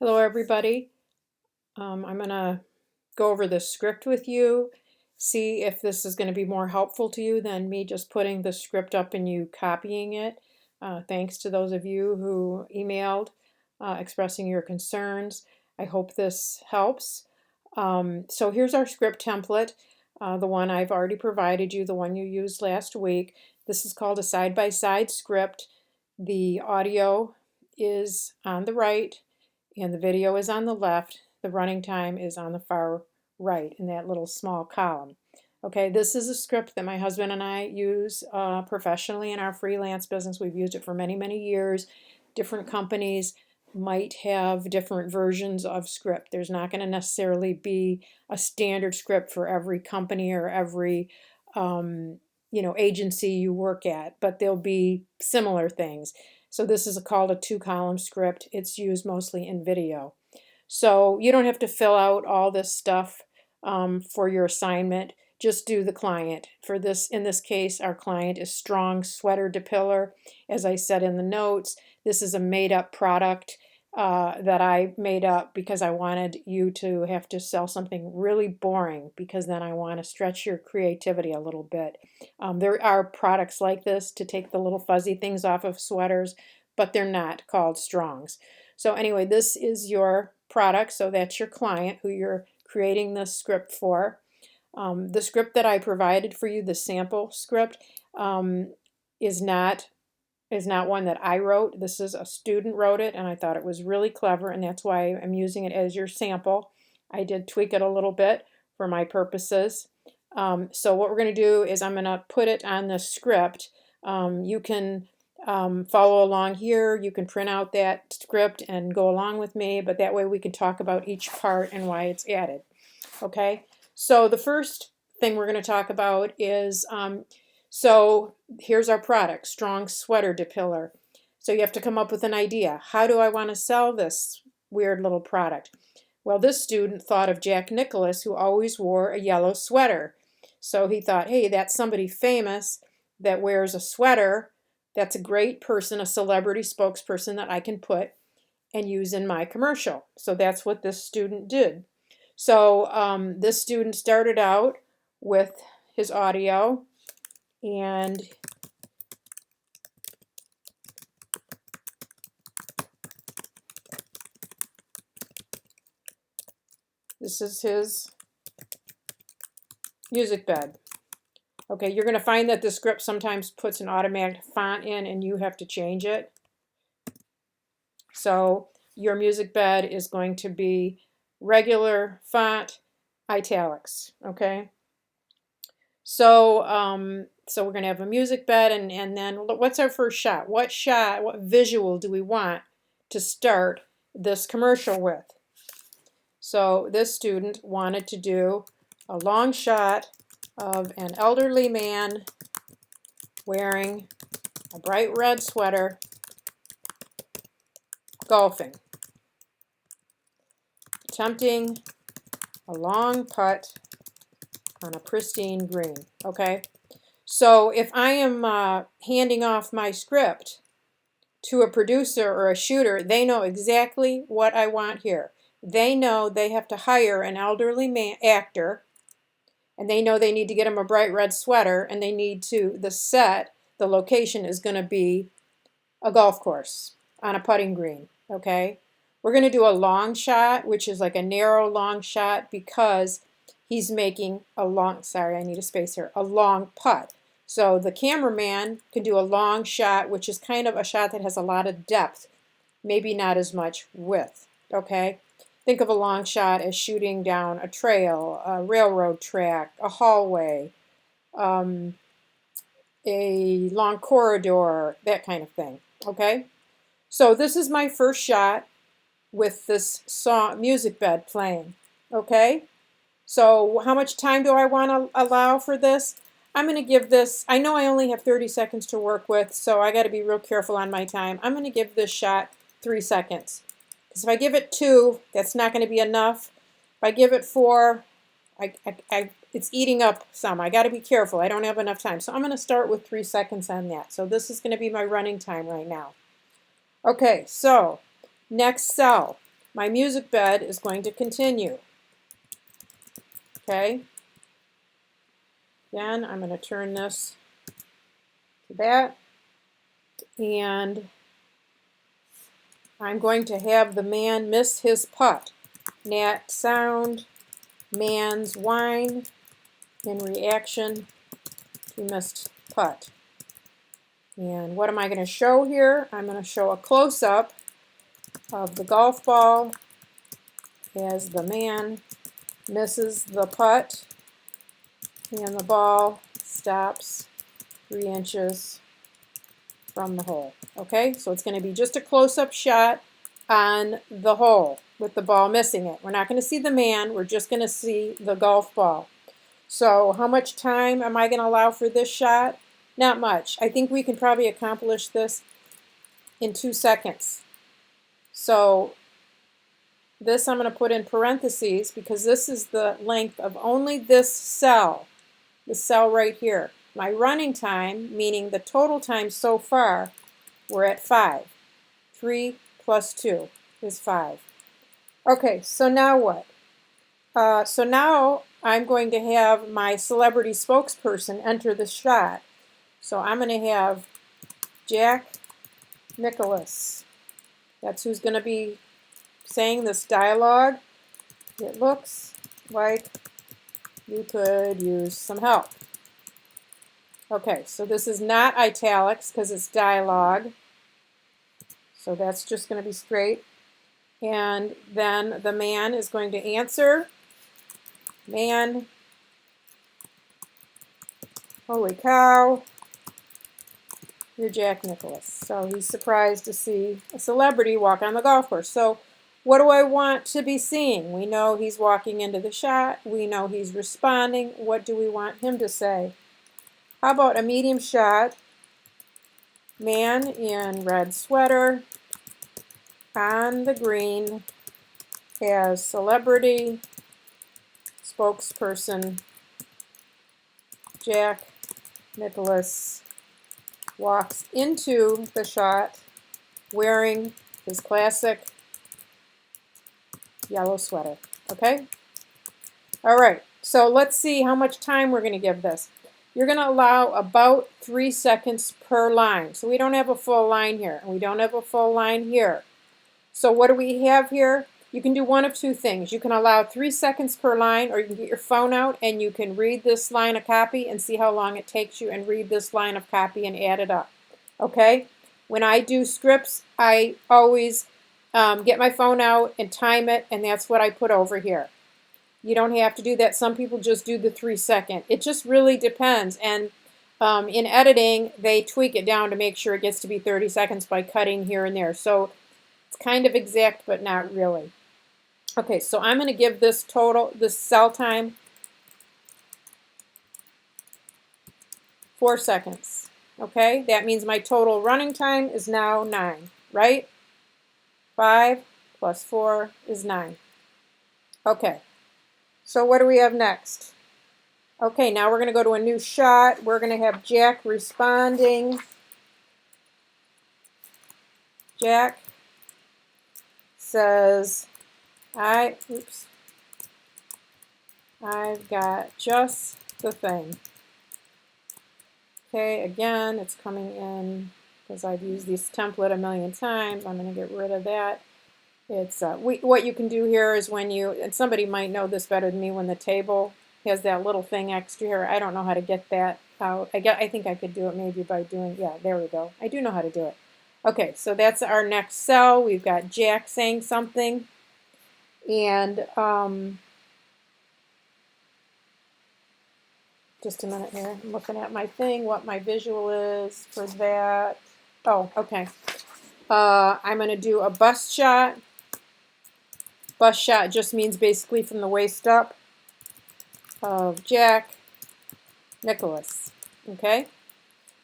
Hello everybody. I'm going to go over the script with you, see if this is going to be more helpful to you than me just putting the script up and you copying it. Thanks to those of you who emailed expressing your concerns. I hope this helps. So here's our script template, the one I've already provided you, the one you used last week. This is called a side-by-side script. The audio is on the right and the video is on the left. The running time is on the far right in that little small column. Okay, this is a script that my husband and I use professionally in our freelance business. We've used it for many, many years. Different companies might have different versions of script. There's not going to necessarily be a standard script for every company or every agency you work at, but there'll be similar things. So this is called a 2-column script. It's used mostly in video. So you don't have to fill out all this stuff for your assignment. Just do the client. In this case, our client is Strong Sweater Depiller. As I said in the notes, this is a made-up product that I made up because I wanted you to have to sell something really boring, because then I want to stretch your creativity a little bit. There are products like this to take the little fuzzy things off of sweaters, but they're not called Strongs. So anyway, this is your product, so that's your client who you're creating this script for. The script that I provided for you, the sample script, is not one that I wrote. This is a student wrote it, and I thought it was really clever, and that's why I'm using it as your sample. I did tweak it a little bit for my purposes. So what we're going to do is I'm going to put it on the script. You can follow along here. You can print out that script and go along with me, but that way we can talk about each part and why it's added. Okay, so the first thing we're going to talk about is, so here's our product, Strong Sweater Depiller. So you have to come up with an idea. How do I want to sell this weird little product? Well, this student thought of Jack Nicklaus, who always wore a yellow sweater. So he thought, hey, that's somebody famous that wears a sweater. That's a great person, a celebrity spokesperson that I can put and use in my commercial. So that's what this student did. So this student started out with his audio, and this is his music bed. Okay, you're going to find that the script sometimes puts an automatic font in and you have to change it. So your music bed is going to be regular font, italics, okay? So so we're going to have a music bed, and then what's our first shot? What visual do we want to start this commercial with? So this student wanted to do a long shot of an elderly man wearing a bright red sweater golfing, attempting a long putt on a pristine green. Okay, so if I am handing off my script to a producer or a shooter, they know exactly what I want here. They know they have to hire an elderly actor, and they know they need to get him a bright red sweater, and they need to, the location is going to be a golf course on a putting green, okay? We're going to do a long shot, which is like a narrow long shot, because he's making a long, sorry, I need a space here, a long putt. So the cameraman can do a long shot, which is kind of a shot that has a lot of depth, maybe not as much width, okay? Think of a long shot as shooting down a trail, a railroad track, a hallway, a long corridor, that kind of thing, okay? So this is my first shot with this music bed playing, okay? So how much time do I want to allow for this? I'm going to give this, I know I only have 30 seconds to work with, so I got to be real careful on my time. I'm going to give this shot 3 seconds. Because if I give it 2, that's not going to be enough. If I give it 4, it's eating up some. I got to be careful. I don't have enough time. So I'm going to start with 3 seconds on that. So this is going to be my running time right now. Okay, so next cell. my music bed is going to continue. Okay? Again, I'm going to turn this to that. And I'm going to have the man miss his putt. Nat sound, man's whine in reaction to missed putt. And what am I going to show here? I'm going to show a close-up of the golf ball as the man misses the putt and the ball stops 3 inches from the hole. Okay, so it's going to be just a close-up shot on the hole with the ball missing it. We're not going to see the man, we're just going to see the golf ball. So how much time am I going to allow for this shot? Not much. I think we can probably accomplish this in 2 seconds. So this I'm going to put in parentheses because this is the length of only this cell, the cell right here. My running time, meaning the total time so far, we're at 5. 3 plus 2 is 5. Okay, so now what? So now I'm going to have my celebrity spokesperson enter the shot. So I'm going to have Jack Nicklaus. That's who's going to be saying this dialogue. It looks like you could use some help. Okay, so this is not italics because it's dialogue. So that's just going to be straight. And then the man is going to answer. Man, holy cow, you're Jack Nicklaus. So he's surprised to see a celebrity walk on the golf course. So what do I want to be seeing? We know he's walking into the shot. We know he's responding. What do we want him to say? How about a medium shot? Man in red sweater on the green as celebrity spokesperson Jack Nicklaus walks into the shot wearing his classic yellow sweater. Okay? All right, so let's see how much time we're going to give this. You're going to allow about 3 seconds per line. So we don't have a full line here, and we don't have a full line here. So what do we have here? You can do one of 2 things. You can allow 3 seconds per line, or you can get your phone out and you can read this line of copy and see how long it takes you and read this line of copy and add it up. Okay? When I do scripts, I always get my phone out and time it, and that's what I put over here. You don't have to do that. Some people just do the 3 second. It just really depends. And in editing, they tweak it down to make sure it gets to be 30 seconds by cutting here and there. So it's kind of exact, but not really. Okay, so I'm going to give this cell time 4 seconds. Okay, that means my total running time is now 9, right? 5 plus 4 is 9. Okay, so what do we have next? Okay, now we're going to go to a new shot. We're going to have Jack responding. Jack says, I've got just the thing. Okay, again, it's coming in because I've used this template a million times. I'm going to get rid of that. It's what you can do here is when you, and somebody might know this better than me, when the table has that little thing extra here. I don't know how to get that out. I think I could do it maybe by doing, yeah, there we go. I do know how to do it. Okay, so that's our next cell. We've got Jack saying something. And just a minute here. I'm looking at my thing, what my visual is for that. Oh, okay. I'm going to do a bust shot. Bust shot just means basically from the waist up of Jack Nicklaus. Okay?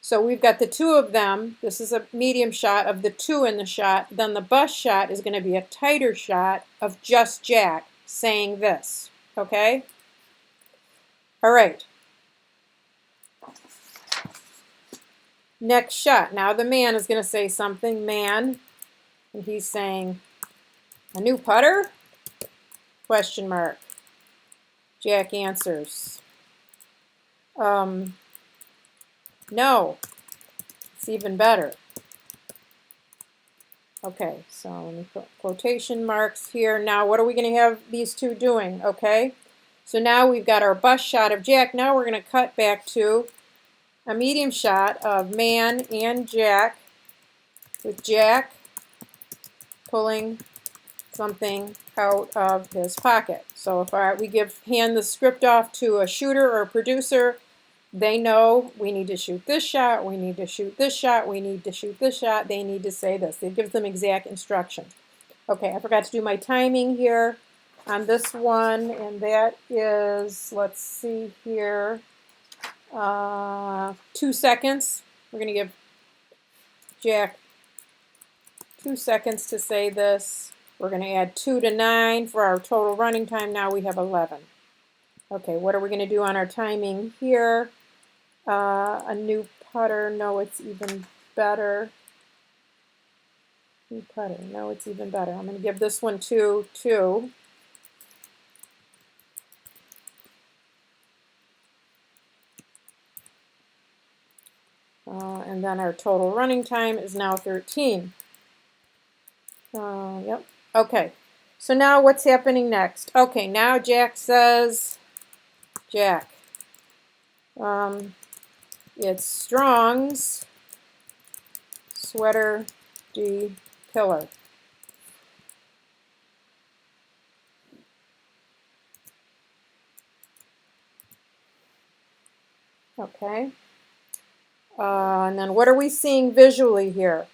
So we've got the 2 of them. This is a medium shot of the 2 in the shot. Then the bust shot is going to be a tighter shot of just Jack saying this. Okay? All right. Next shot. Now the man is going to say something. Man. And he's saying, A new putter? Question mark. Jack answers. No, it's even better. Okay, so let me put quotation marks here. Now what are we going to have these two doing? Okay, so now we've got our bust shot of Jack. Now we're going to cut back to a medium shot of man and Jack, with Jack pulling something out of his pocket. So if we hand the script off to a shooter or a producer, they know we need to shoot this shot, we need to shoot this shot, we need to shoot this shot, they need to say this. It gives them exact instructions. Okay, I forgot to do my timing here on this one, and that is, let's see here, 2 seconds. We're going to give Jack 2 seconds to say this. We're going to add 2 to 9 for our total running time. Now we have 11. Okay, what are we going to do on our timing here? A new putter. No, it's even better. New putter. No, it's even better. I'm going to give this one 2. And then our total running time is now 13. Yep. Okay. So now what's happening next? Okay, now Jack says, Jack, it's Strong's sweater pillar. Okay. And then what are we seeing visually here?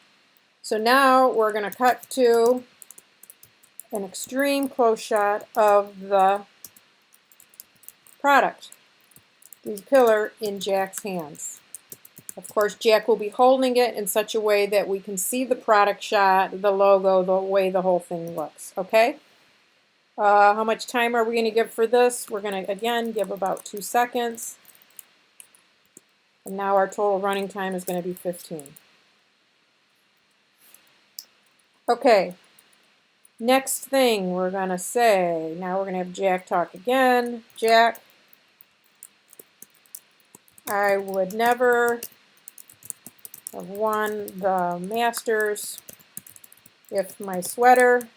So now we're going to cut to an extreme close shot of the product, the pillar, in Jack's hands. Of course, Jack will be holding it in such a way that we can see the product shot, the logo, the way the whole thing looks. Okay? How much time are we going to give for this? We're going to, again, give about 2 seconds. And now our total running time is going to be 15. Okay. Next thing we're going to say, now we're going to have Jack talk again. Jack, I would never have won the Masters if my sweater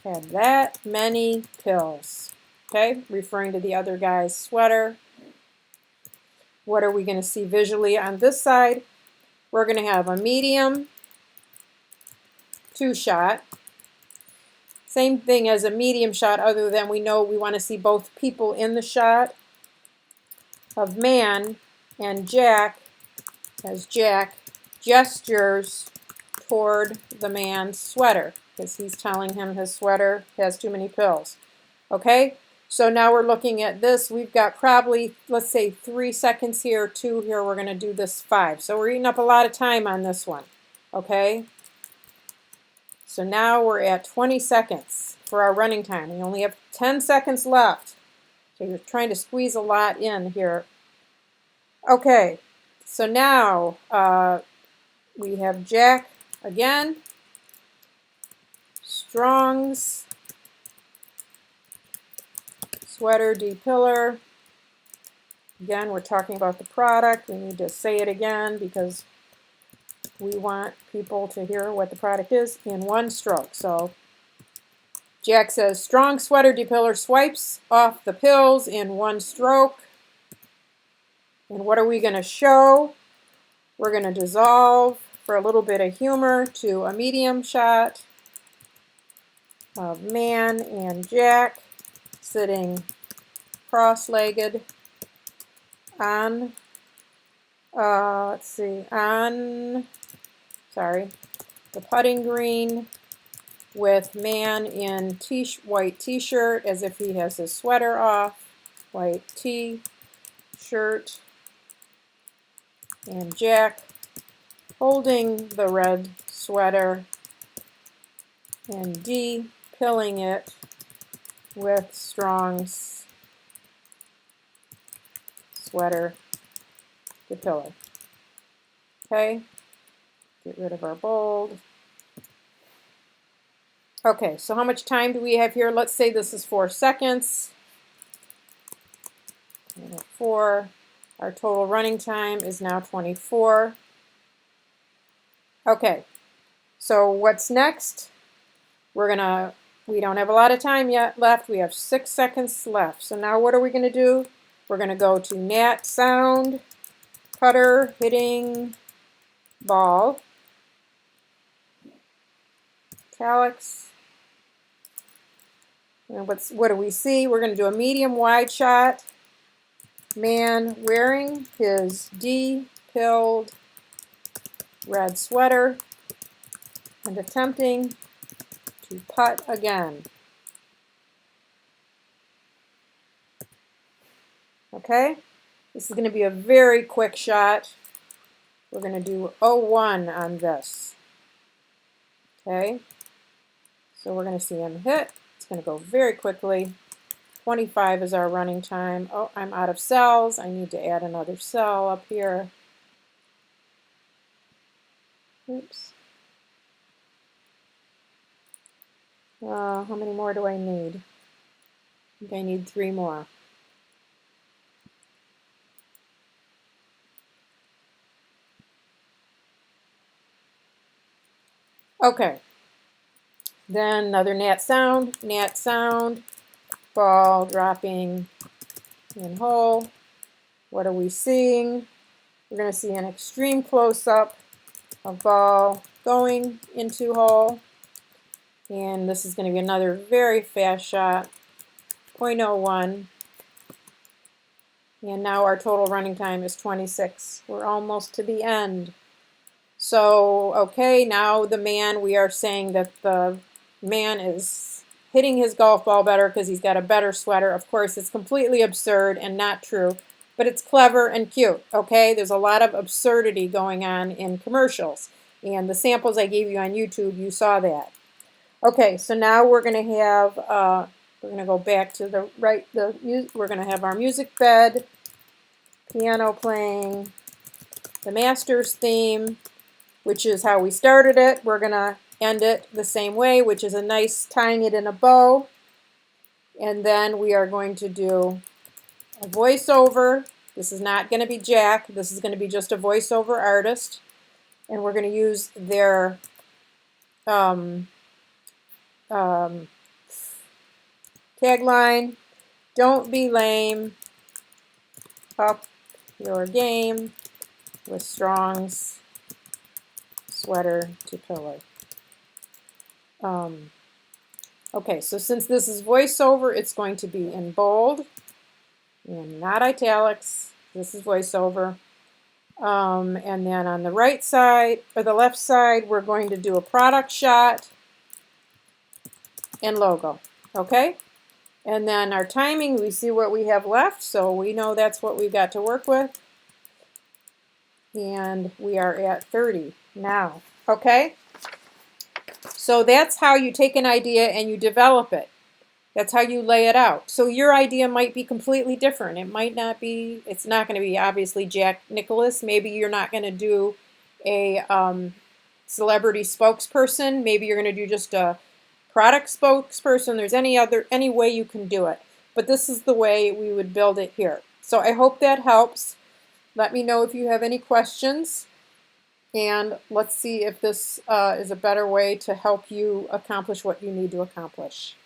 had that many pills. Okay, referring to the other guy's sweater. What are we going to see visually on this side? We're going to have a medium 2 shot. Same thing as a medium shot, other than we know we want to see both people in the shot of man and Jack, as Jack gestures toward the man's sweater because he's telling him his sweater has too many pills. Okay, so now we're looking at this. We've got probably, let's say, 3 seconds here, 2 here. We're going to do this 5. So we're eating up a lot of time on this one. Okay, so now we're at 20 seconds for our running time. We only have 10 seconds left. So you're trying to squeeze a lot in here. Okay, so now we have Jack again. Strong's sweater pillar. Again, we're talking about the product. We need to say it again because we want people to hear what the product is in one stroke. So Jack says, Strong sweater pillar swipes off the pills in one stroke. And what are we going to show? We're going to dissolve for a little bit of humor to a medium shot of man and Jack sitting cross-legged on, the putting green, with man in white t-shirt as if he has his sweater off, white t-shirt, and Jack holding the red sweater and pilling it with Strong's sweater pillar. Okay, get rid of our bold. Okay, so how much time do we have here? Let's say this is 4 seconds. 4. Our total running time is now 24. Okay, so what's next? We don't have a lot of time yet left. We have 6 seconds left. So now what are we going to do? We're going to go to Nat sound, putter, hitting, ball, italics. And what do we see? We're going to do a medium wide shot. Man wearing his de-pilled red sweater and attempting to putt again. Okay, this is going to be a very quick shot. We're going to do 0-1 on this. Okay, so we're going to see him hit. It's going to go very quickly. 25 is our running time. Oh, I'm out of cells. I need to add another cell up here. Oops. How many more do I need? I think I need 3 more. Okay. Then another nat sound, ball dropping in hole. What are we seeing? We're going to see an extreme close-up of ball going into hole. And this is going to be another very fast shot, 0.01. And now our total running time is 26. We're almost to the end. So, okay, now the man, we are saying that the man is hitting his golf ball better because he's got a better sweater. Of course, it's completely absurd and not true, but it's clever and cute, okay? There's a lot of absurdity going on in commercials. And the samples I gave you on YouTube, you saw that. Okay, so now we're going to have, we're going to go back to the right, we're going to have our music bed, piano playing, the master's theme, which is how we started it. We're going to end it the same way, which is a nice tying it in a bow. And then we are going to do a voiceover. This is not going to be Jack. This is going to be just a voiceover artist. And we're going to use their tagline, "Don't be lame, up your game with Strong's sweater to pillar." Okay, so since this is voiceover, it's going to be in bold and not italics. This is voiceover. And then on the right side, or the left side, we're going to do a product shot and logo. Okay? And then our timing, we see what we have left, so we know that's what we've got to work with. And we are at 30 now. Okay? So that's how you take an idea and you develop it. That's how you lay it out. So your idea might be completely different. It might not be, it's not going to be obviously Jack Nicklaus. Maybe you're not going to do a celebrity spokesperson. Maybe you're going to do just a product spokesperson. There's any way you can do it. But this is the way we would build it here. So I hope that helps. Let me know if you have any questions. And let's see if this is a better way to help you accomplish what you need to accomplish.